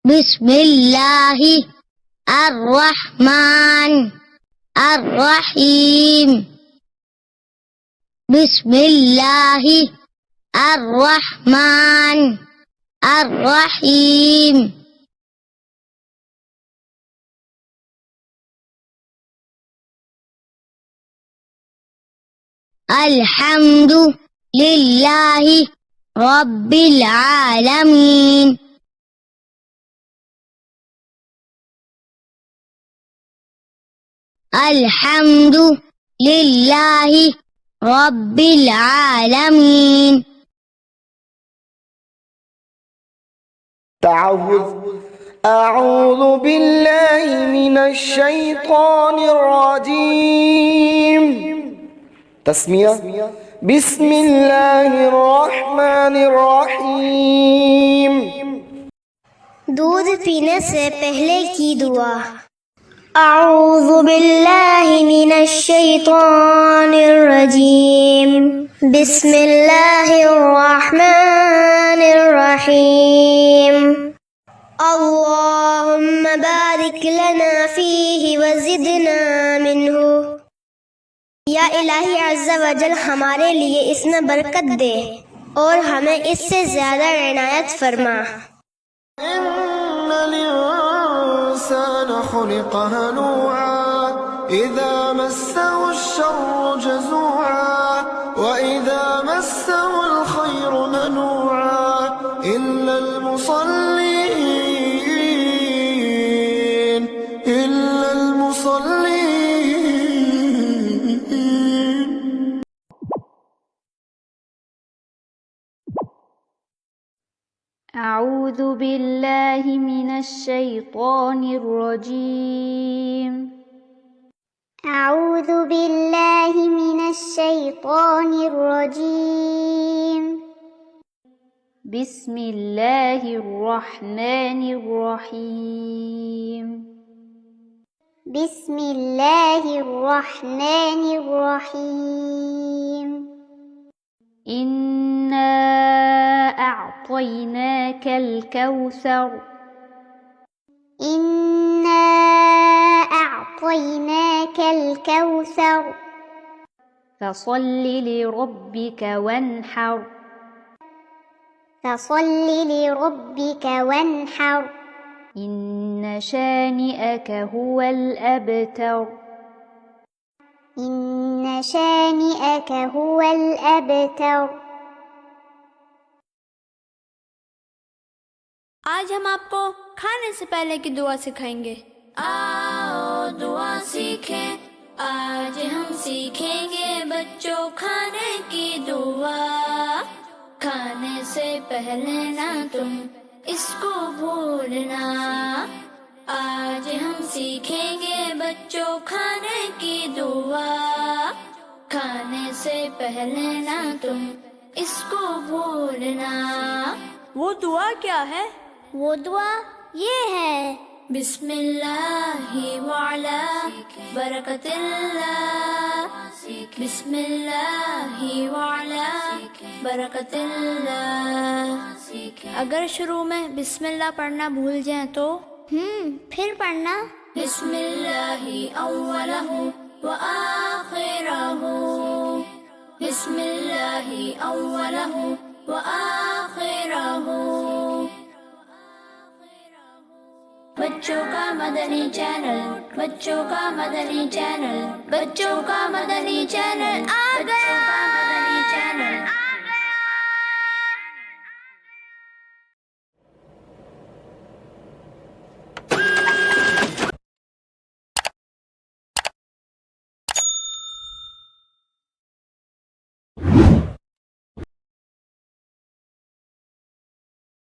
بسم الله الرحمن الرحيم بسم الله الرحمن الرحيم الحمد لله رب العالمين الحمد لله رب العالمين أعوذ بالله من الشيطان الرجيم تسمية بسم الله الرحمن الرحيم दूध पीने से पहले की दुआ। أعوذ بالله من الشيطان الرجيم بسم الله الرحمن الرحيم اللهم بارك لنا فيه وزدنا منه। या इलाही अज़्ज़ा वजल हमारे लिए इसमें बरकत दे और हमें इससे ज़्यादा इनायत फरमा। إن الإنسان خلق هلوعا إذا مسه الشر جزوعا وإذا مسه الخير منوعا إلا المصلين أعوذ بالله من الشيطان الرجيم أعوذ بالله من الشيطان الرجيم بسم الله الرحمن الرحيم بسم الله الرحمن الرحيم إنا أعطيناك الكوثر إنا أعطيناك الكوثر فصل لربك وانحر فصل لربك وانحر إن شانئك هو الأبتر إن شانئك هو الأبتر। आज हम आपको खाने से पहले की दुआ सिखाएंगे। आओ दुआ सीखें, आज हम सीखेंगे बच्चों खाने की दुआ। खाने से पहले ना तुम इसको भूलना। आज हम सीखेंगे बच्चों खाने की दुआ। खाने से पहले ना तुम इसको भूलना। वो दुआ क्या है? वो दुआ ये है, बिस्मिल्लाहि वअला बरकतिल्लाह। बिस्मिल्लाहि वअला बरकतिल्लाह। अगर शुरू में बिस्मिल्लाह पढ़ना भूल जाए तो फिर पढ़ना बिस्मिल्लाहि अव्वलहु व आखिरहु। बिस्मिल्लाहि अव्वलहु व आखिरहु। बच्चों का मदनी चैनल, बच्चों का मदनी चैनल, बच्चों का मदनी चैनल आ गया।